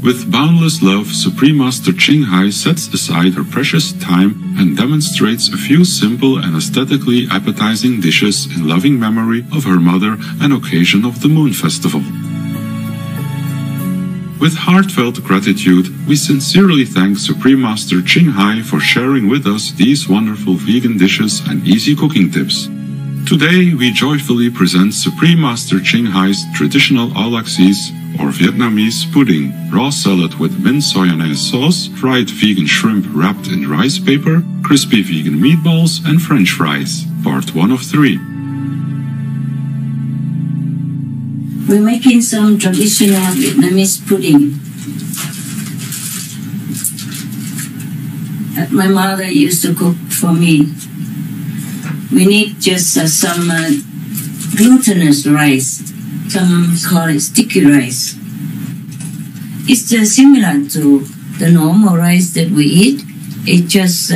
With boundless love, Supreme Master Ching Hai sets aside her precious time and demonstrates a few simple and aesthetically appetizing dishes in loving memory of her mother and occasion of the Moon Festival. With heartfelt gratitude, we sincerely thank Supreme Master Ching Hai for sharing with us these wonderful vegan dishes and easy cooking tips. Today, we joyfully present Supreme Master Ching Hai's traditional alaxis, or Vietnamese pudding, raw salad with minced mayonnaise sauce, fried vegan shrimp wrapped in rice paper, crispy vegan meatballs, and French fries. Part 1 of 3. We're making some traditional Vietnamese pudding that my mother used to cook for me. We need just some glutinous rice. Some call it sticky rice. It's similar to the normal rice that we eat. It's just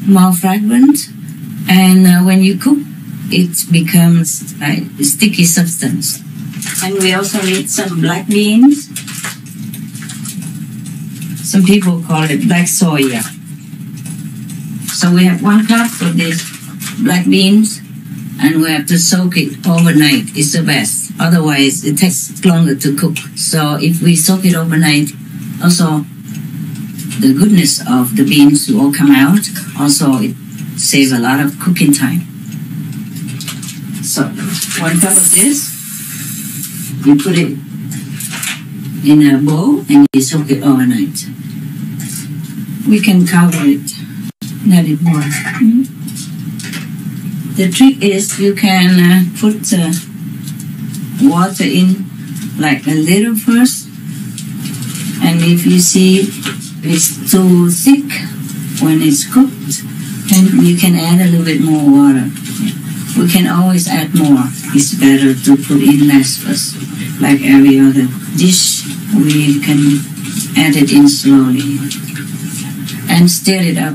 more fragrant, and when you cook, it becomes like a sticky substance. And we also need some black beans. Some people call it black soya. So we have 1 cup of these black beans, and we have to soak it overnight. It's the best. Otherwise, it takes longer to cook. So if we soak it overnight, also the goodness of the beans will all come out. Also, it saves a lot of cooking time. So 1 cup of this, you put it in a bowl and you soak it overnight. We can cover it, let it boil. The trick is you can put water in like a little first, and if you see it's too thick when it's cooked, then you can add a little bit more water. We can always add more. It's better to put in less first. Like every other dish, we can add it in slowly and stir it up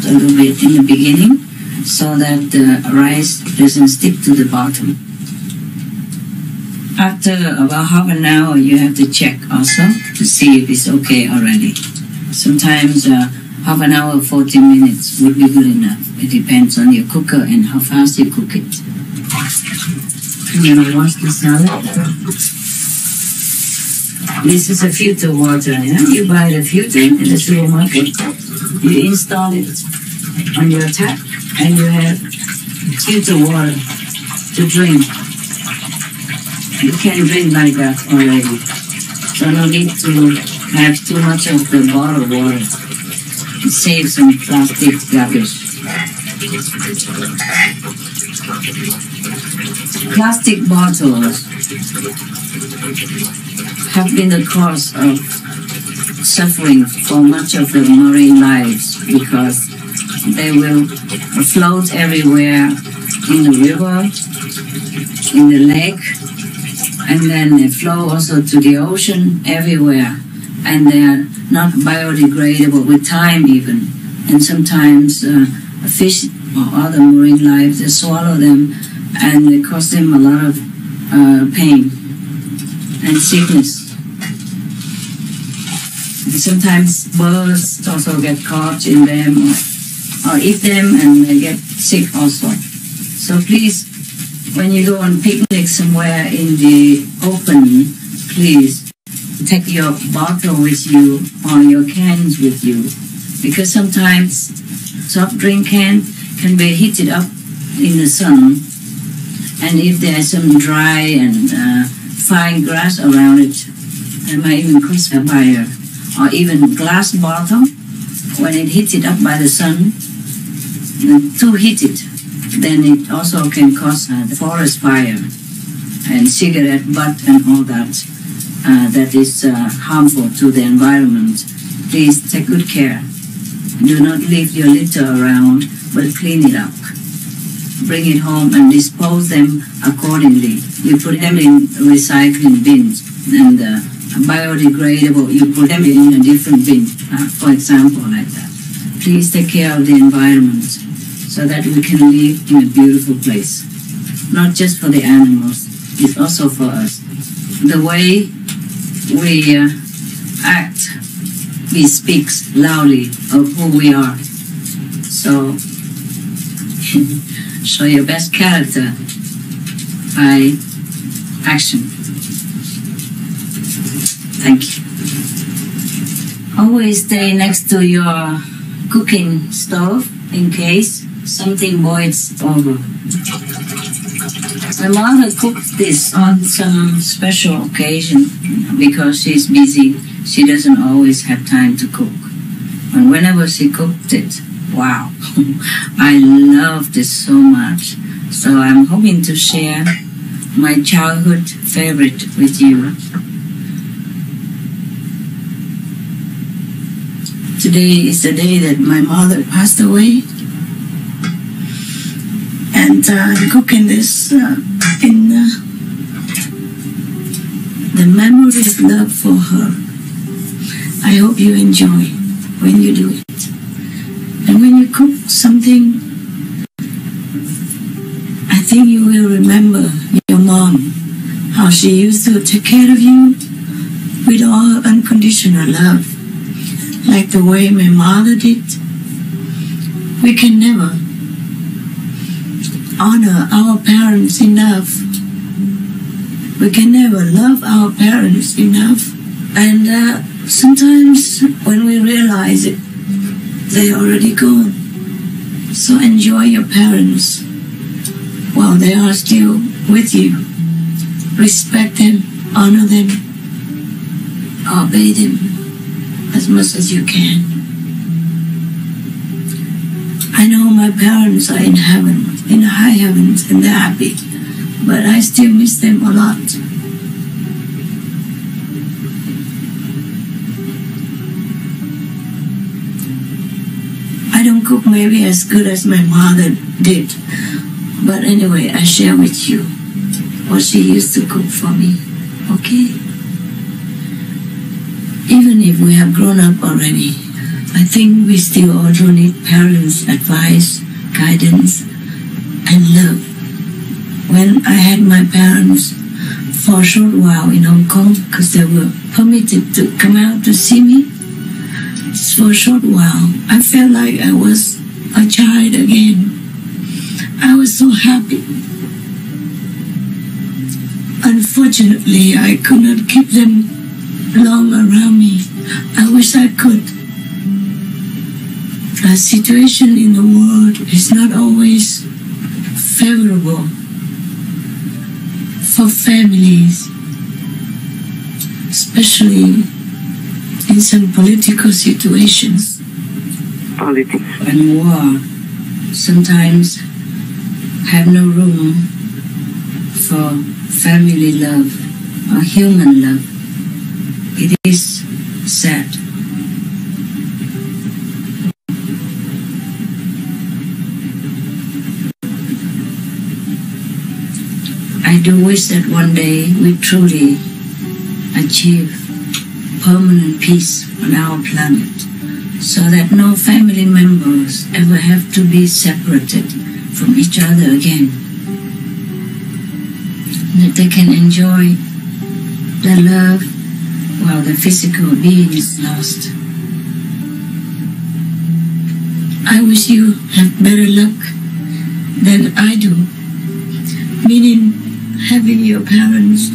a little bit in the beginning so that the rice doesn't stick to the bottom. After about half an hour, you have to check also to see if it's okay already. Sometimes half an hour, 40 minutes would be good enough. It depends on your cooker and how fast you cook it. I'm going to wash the salad. This is a filter water. Yeah? You buy the filter in the supermarket. You install it on your tap, and you have filter water to drink. You can drink like that already. So no need to have too much of the bottled water. Save some plastic garbage. Plastic bottles have been the cause of suffering for much of the marine lives because they will float everywhere in the river, in the lake, and then they flow also to the ocean everywhere, and they are not biodegradable with time even. And sometimes fish or other marine life, they swallow them and they cause them a lot of pain and sickness. And sometimes birds also get caught in them or eat them and they get sick also. So please, when you go on picnic somewhere in the open, please take your bottle with you or your cans with you, because sometimes soft drink can be heated up in the sun, and if there's some dry and fine grass around it, it might even cause a fire. Or even glass bottle, when it heated up by the sun, too heated, then it also can cause the forest fire and cigarette butt and all that. That is harmful to the environment. Please take good care. Do not leave your litter around, but clean it up. Bring it home and dispose them accordingly. You put them in recycling bins, and biodegradable, you put them in a different bin, for example, like that. Please take care of the environment so that we can live in a beautiful place. Not just for the animals, it's also for us. The way we act, we speak loudly of who we are. So, show your best character by action. Thank you. Always stay next to your cooking stove in case something boils over. My mother cooked this on some special occasion because she's busy. She doesn't always have time to cook. And whenever she cooked it, wow, I love this so much. So I'm hoping to share my childhood favorite with you. Today is the day that my mother passed away. And I'm cooking this in the memory of love for her. I hope you enjoy when you do it. And when you cook something, I think you will remember your mom, how she used to take care of you with all unconditional love, like the way my mother did. We can never honor our parents enough. We can never love our parents enough. And sometimes when we realize it, they're already gone. So enjoy your parents while they are still with you. Respect them, honor them, obey them as much as you can. I know my parents are in heaven, in the high heavens, and they're happy, but I still miss them a lot. I don't cook maybe as good as my mother did, but anyway, I share with you what she used to cook for me, okay? Even if we have grown up already, I think we still also need parents' advice, guidance, and love. When I had my parents for a short while in Hong Kong, because they were permitted to come out to see me, just for a short while, I felt like I was a child again. I was so happy. Unfortunately, I could not keep them long around me. I wish I could. The situation in the world is not always favorable for families, especially in some political situations. Politics and war sometimes have no room for family love or human love. It is sad. I do wish that one day we truly achieve permanent peace on our planet, so that no family members ever have to be separated from each other again. That they can enjoy the love while the physical being is lost. I wish you have better luck than I do, meaning having your parents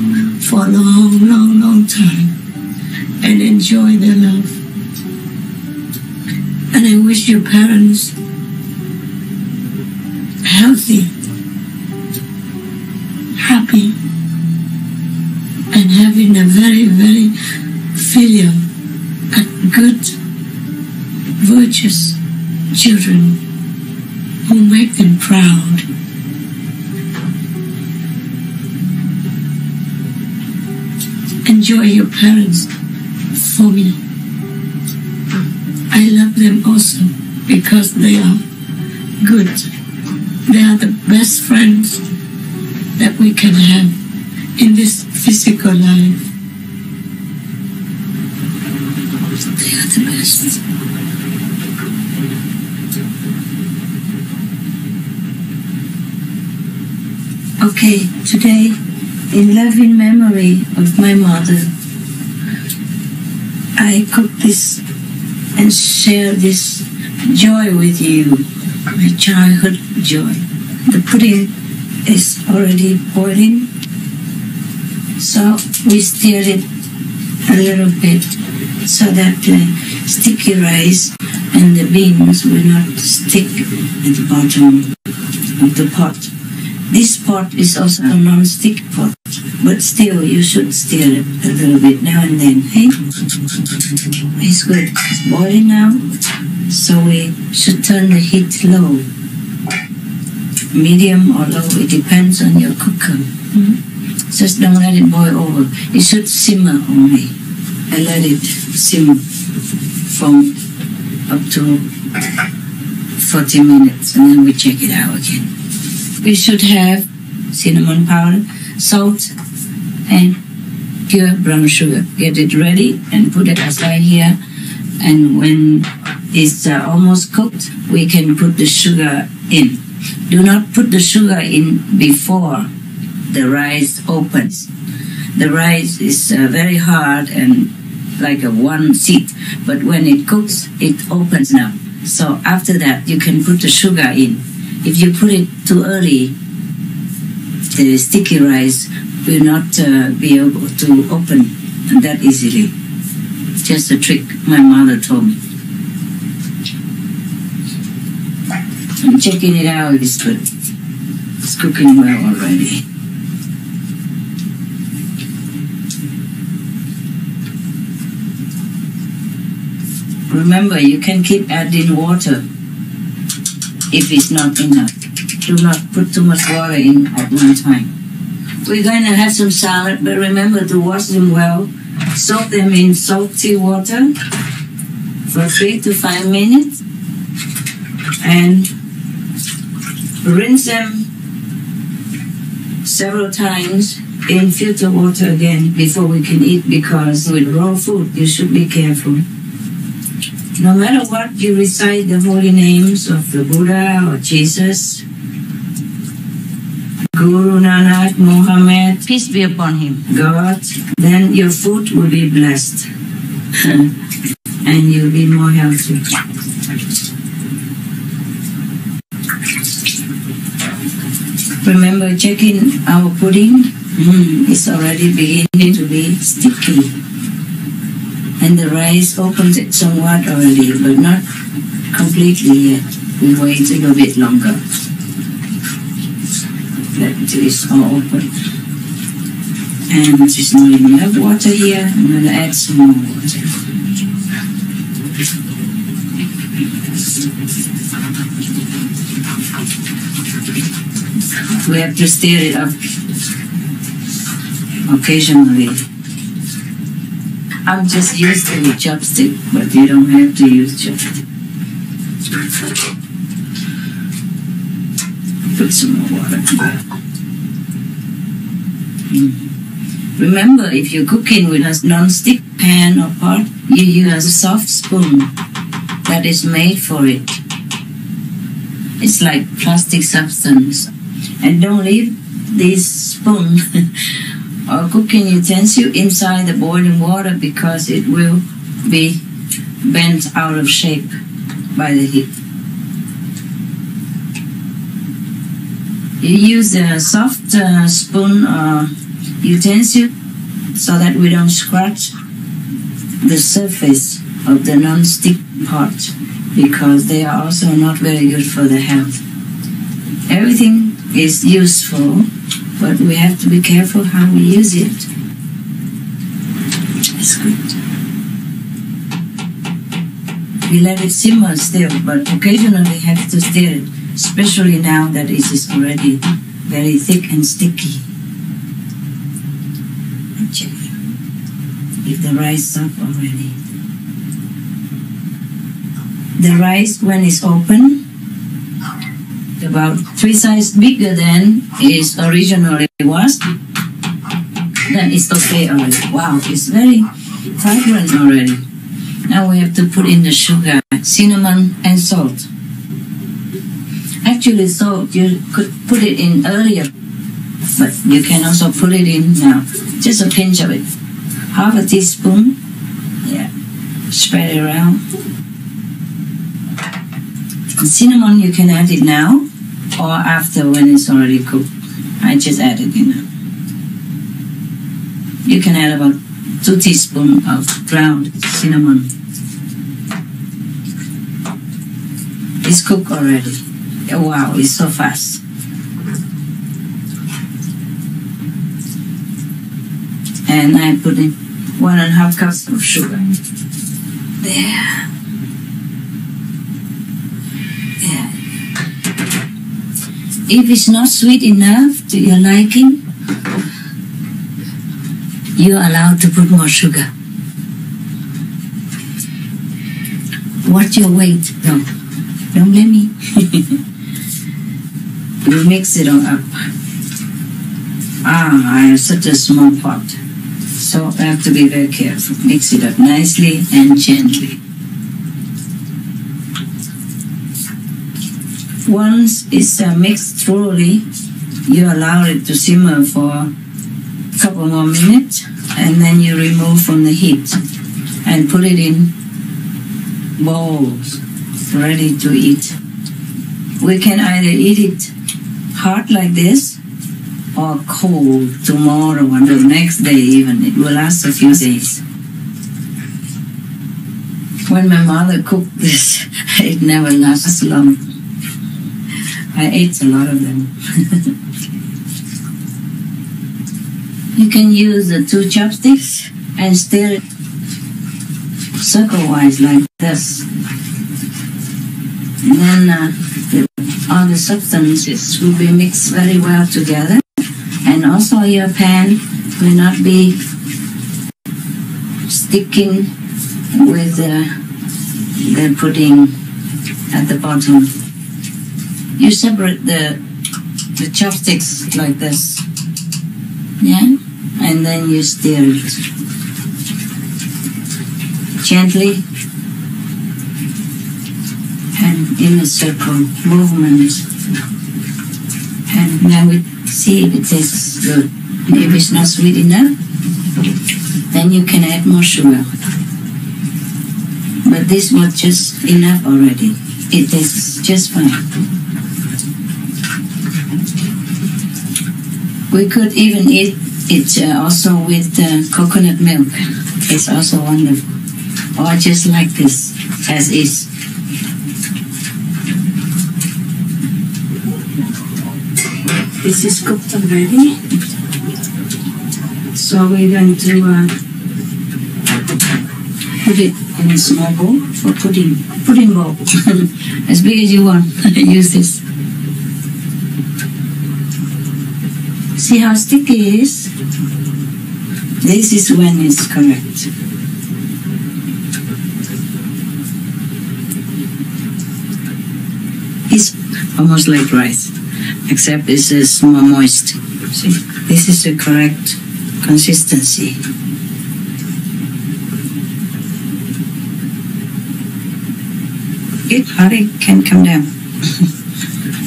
for a long, long, long time and enjoy their love. And I wish your parents healthy, happy, and having a very, very filial and good, virtuous children who make them proud. Enjoy your parents for me. I love them also because they are good. They are the best friends that we can have in this physical life. They are the best. Okay, today, in loving memory of my mother, I cook this and share this joy with you, my childhood joy. The pudding is already boiling, so we stir it a little bit so that the sticky rice and the beans will not stick at the bottom of the pot. This pot is also a non-stick pot, but still you should stir it a little bit now and then. Hey, it's good. It's boiling now, so we should turn the heat low, medium or low. It depends on your cooker. Just don't let it boil over. It should simmer only. I let it simmer from up to 40 minutes, and then we check it out again. We should have cinnamon powder, salt, and pure brown sugar. Get it ready and put it aside here. And when it's almost cooked, we can put the sugar in. Do not put the sugar in before the rice opens. The rice is very hard and like a one seed, but when it cooks, it opens now. So after that, you can put the sugar in. If you put it too early, the sticky rice will not be able to open that easily. Just a trick my mother told me. I'm checking it out, it's good. It's cooking well already. Remember, you can keep adding water if it's not enough. Do not put too much water in at one time. We're going to have some salad, but remember to wash them well. Soak them in salty water for 3 to 5 minutes and rinse them several times in filter water again before we can eat, because with raw food you should be careful. No matter what, you recite the holy names of the Buddha or Jesus, Guru Nanak, Muhammad, peace be upon him, God, then your food will be blessed and you'll be more healthy. Remember checking our pudding. It's already beginning to be sticky. And the rice opens it somewhat already, but not completely yet. We wait a little bit longer. That is all open. And there's not enough water here. I'm going to add some more water. We have to stir it up occasionally. I'm just used to the chopstick, but you don't have to use chopstick. Put some more water. Remember, if you're cooking with a non-stick pan or pot, you use a soft spoon that is made for it. It's like plastic substance. And don't leave this spoon or cooking utensil inside the boiling water, because it will be bent out of shape by the heat. You use a soft spoon or utensil so that we don't scratch the surface of the non-stick pot, because they are also not very good for the health. Everything is useful, but we have to be careful how we use it. It's good. We let it simmer still, but occasionally have to stir it, especially now that it is already very thick and sticky. And check if the rice is up already. The rice, when it's open, about 3 sizes bigger than it originally was, then it's okay already. Wow, it's very vibrant already. Now we have to put in the sugar, cinnamon, and salt. Actually, salt, you could put it in earlier, but you can also put it in now. Just a pinch of it. Half a teaspoon. Yeah, Spread it around. Cinnamon, you can add it now or after when it's already cooked. I just added it now. You can add about 2 teaspoons of ground cinnamon. It's cooked already. Oh, wow, it's so fast. And I put in 1.5 cups of sugar. There. Yeah. If it's not sweet enough to your liking, you're allowed to put more sugar. What's your weight? No, don't let me. You mix it all up. I have such a small pot, so I have to be very careful. Mix it up nicely and gently. Once it's mixed thoroughly, you allow it to simmer for a couple more minutes, and then you remove from the heat and put it in bowls ready to eat. We can either eat it hot like this or cold tomorrow or the next day even. It will last a few days. When my mother cooked this, it never lasts long. I ate a lot of them. You can use the 2 chopsticks and stir it circle-wise like this. And then all the substances will be mixed very well together. And also your pan will not be sticking with the pudding at the bottom. You separate the chopsticks like this, yeah, and then you stir it gently and in a circle movement, and then we see if it tastes good. And if it's not sweet enough, then you can add more sugar. But this was just enough already. It tastes just fine. We could even eat it also with coconut milk. It's also wonderful. Or just like this, as is. This is cooked already. So we're going to put it in a small bowl for pudding bowl. As big as you want. Use this. See how sticky it is? This is when it's correct. It's almost like rice, except it's more moist. See, this is the correct consistency. It can come down.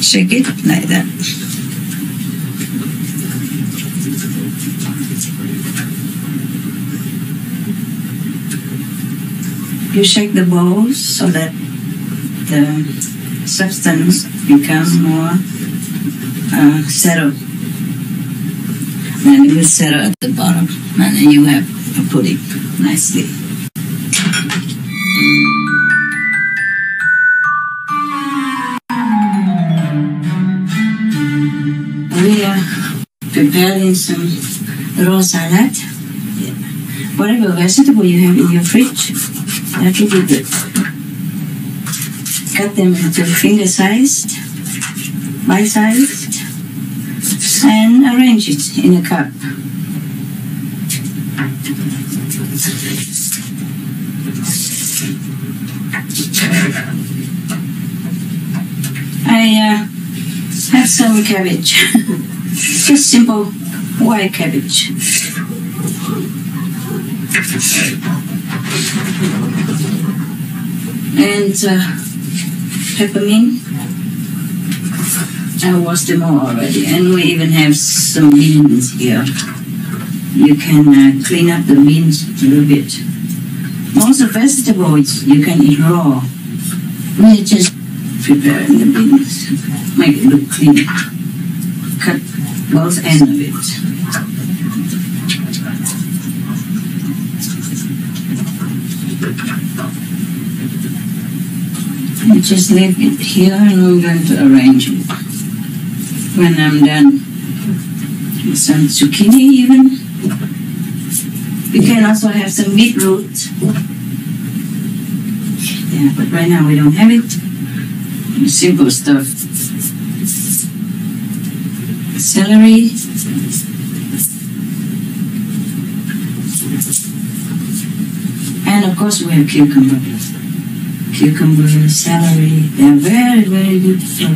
Shake it like that. You shake the bowls so that the substance becomes more settled. And it will settle at the bottom. And then you have a pudding nicely. We are preparing some raw salad. Yeah. Whatever vegetable you have in your fridge, that will be good. Cut them into finger-sized, bite-sized, and arrange it in a cup. I have some cabbage, just simple white cabbage. And peppermint. I washed them all already, and we even have some beans here. You can clean up the beans a little bit Also vegetables you can eat raw. We just prepare in the beans, make it look clean. Cut both ends of it. And just leave it here and I'm going to arrange it. When I'm done, some zucchini even. You can also have some beetroot. Yeah, but right now we don't have it. Simple stuff. Celery. And of course we have cucumber. Cucumber, celery, they are very, very good for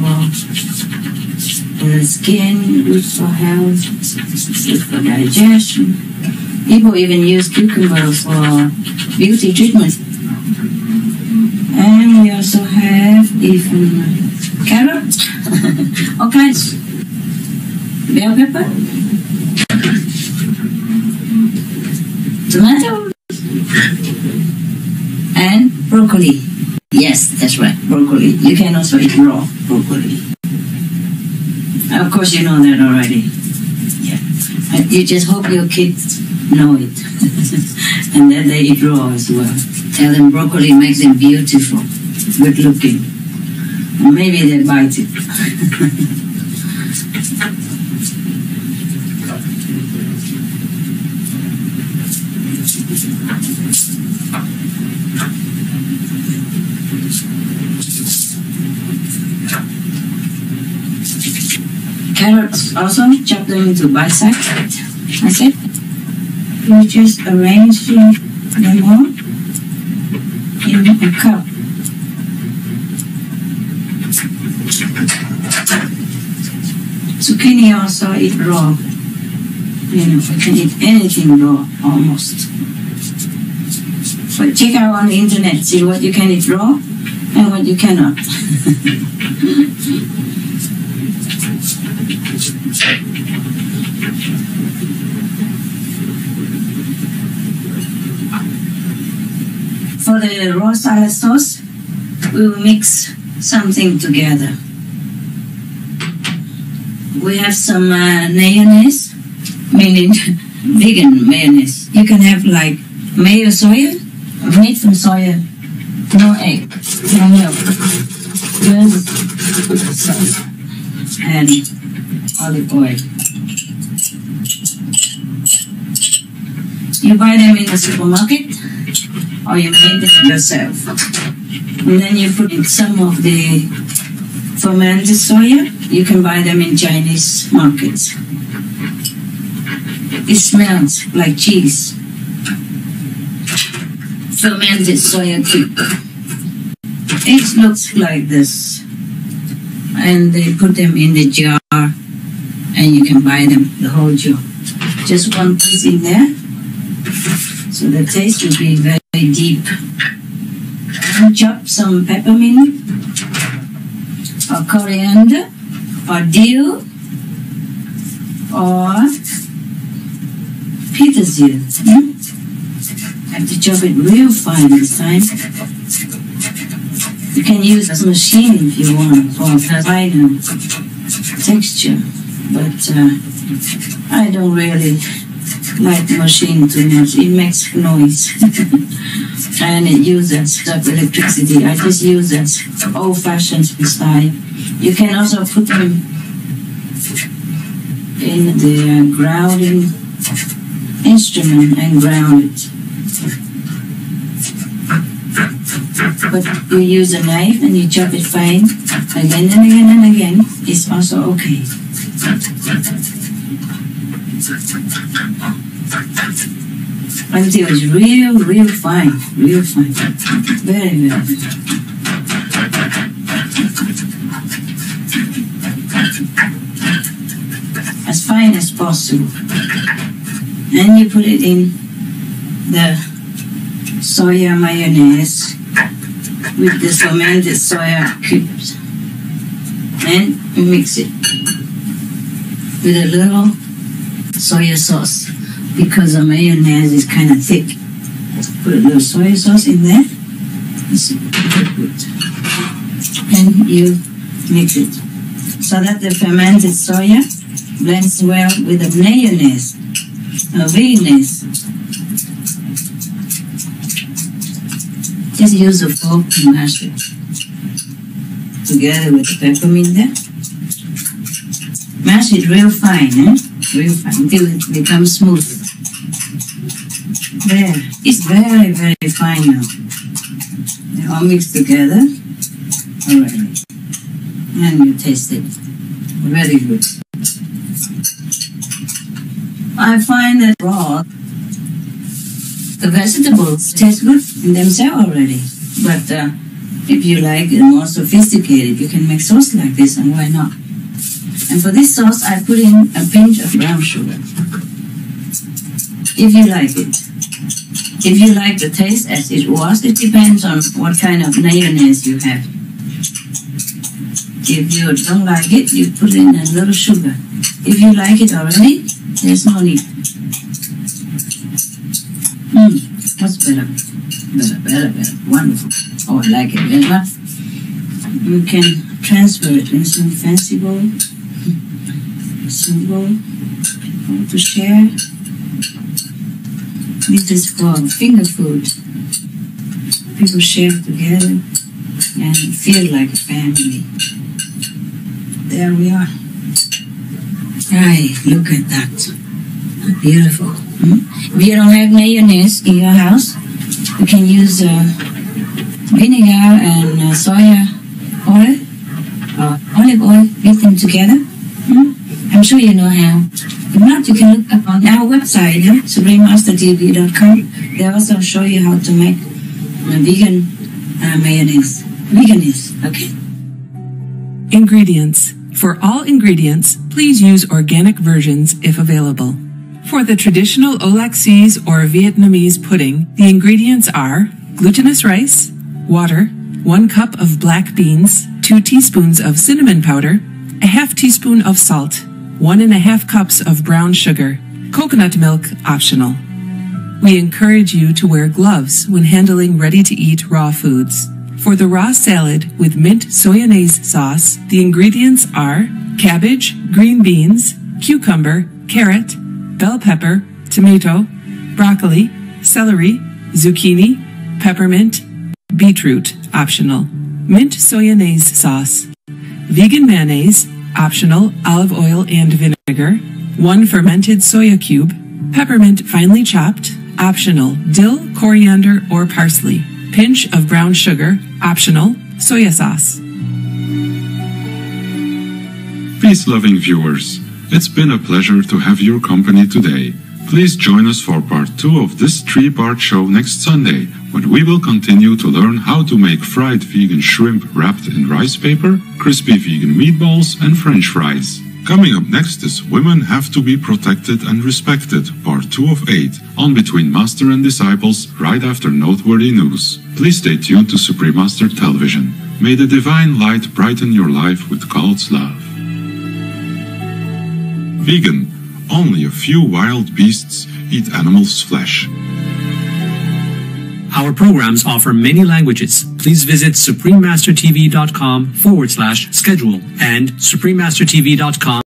the skin, good for health, good for digestion. People even use cucumber for beauty treatment. And we also have even carrot, all kinds. Bell pepper, tomato, and broccoli. Yes, that's right, broccoli. You can also eat raw broccoli. Of course, you know that already. Yeah. And you just hope your kids know it. And that they eat raw as well. Tell them broccoli makes them beautiful, good looking. And maybe they bite it. Carrots also, chop them into bite-sized. That's it. You just arrange them all in a cup. Zucchini also eat raw. You know, we can eat anything raw, almost. But check out on the internet, see what you can eat raw and what you cannot. For the raw salad sauce, we will mix something together. We have some mayonnaise, meaning vegan mayonnaise. You can have like mayo soya, made from soya, no egg, no milk, just salt and olive oil. You buy them in the supermarket or you make them yourself. And then you put in some of the fermented soya. You can buy them in Chinese markets. It smells like cheese. Fermented soya cube. It looks like this. And they put them in the jar and you can buy them, the whole jar. Just one piece in there. So the taste will be very deep. And chop some peppermint or coriander or dill or petersil. Have to chop it real fine this time. You can use a machine if you want for finer texture, but I don't really like the machine too much. It makes noise and it uses up electricity. I just use that old-fashioned style. You can also put them in the grounding instrument and ground it. But you use a knife and you chop it fine again and again and again. It's also okay. Until it's real fine, very, very fine. As fine as possible. And you put it in the soya mayonnaise with the fermented soya cubes. And you mix it with a little soya sauce because the mayonnaise is kind of thick. put a little soy sauce in there. It's good. And you mix it so that the fermented soya blends well with the mayonnaise, mayonnaise. Just use a fork to mash it together with the peppermint there. Mash it real fine, real fine until it becomes smooth. There, it's very, very fine now. They all mix together. Alright. And you taste it. Very good. I find that raw, the vegetables taste good in themselves already. But if you like it more sophisticated, you can make sauce like this, and why not? And for this sauce, I put in a pinch of brown sugar. If you like it. If you like the taste as it was, it depends on what kind of mayonnaise you have. If you don't like it, you put in a little sugar. If you like it already, there's no need. What's better? Better. Wonderful. Oh, I like it very much. You can transfer it in some fancy bowl. Some bowl to share. This is for finger food. People share together and feel like a family. There we are. Right, look at that. Beautiful. If you don't have mayonnaise in your house, you can use vinegar and soya oil or olive oil, mix them together. I'm sure you know how. If not, you can look up on our website, suprememastertv.com. They also show you how to make vegan mayonnaise. Veganese, okay. Ingredients. For all ingredients, please use organic versions if available. For the traditional Olaxese or Vietnamese pudding, the ingredients are glutinous rice, water, 1 cup of black beans, 2 teaspoons of cinnamon powder, a half teaspoon of salt, 1½ cups of brown sugar, coconut milk optional. We encourage you to wear gloves when handling ready-to-eat raw foods. For the raw salad with mint mayonnaise sauce, the ingredients are cabbage, green beans, cucumber, carrot, bell pepper, tomato, broccoli, celery, zucchini, peppermint, beetroot, optional. Mint mayonnaise sauce. Vegan mayonnaise, optional, olive oil and vinegar. 1 fermented soya cube. Peppermint finely chopped, optional, dill, coriander, or parsley. Pinch of brown sugar, optional, soya sauce. Peace-loving viewers, it's been a pleasure to have your company today. Please join us for part 2 of this 3-part show next Sunday, when we will continue to learn how to make fried vegan shrimp wrapped in rice paper, crispy vegan meatballs, and French fries. Coming up next is Women Have to Be Protected and Respected, part 2 of 8, on Between Master and Disciples, right after noteworthy news. Please stay tuned to Supreme Master Television. May the divine light brighten your life with God's love. Vegan. Only a few wild beasts eat animals' flesh. Our programs offer many languages. Please visit suprememastertv.com/schedule and suprememastertv.com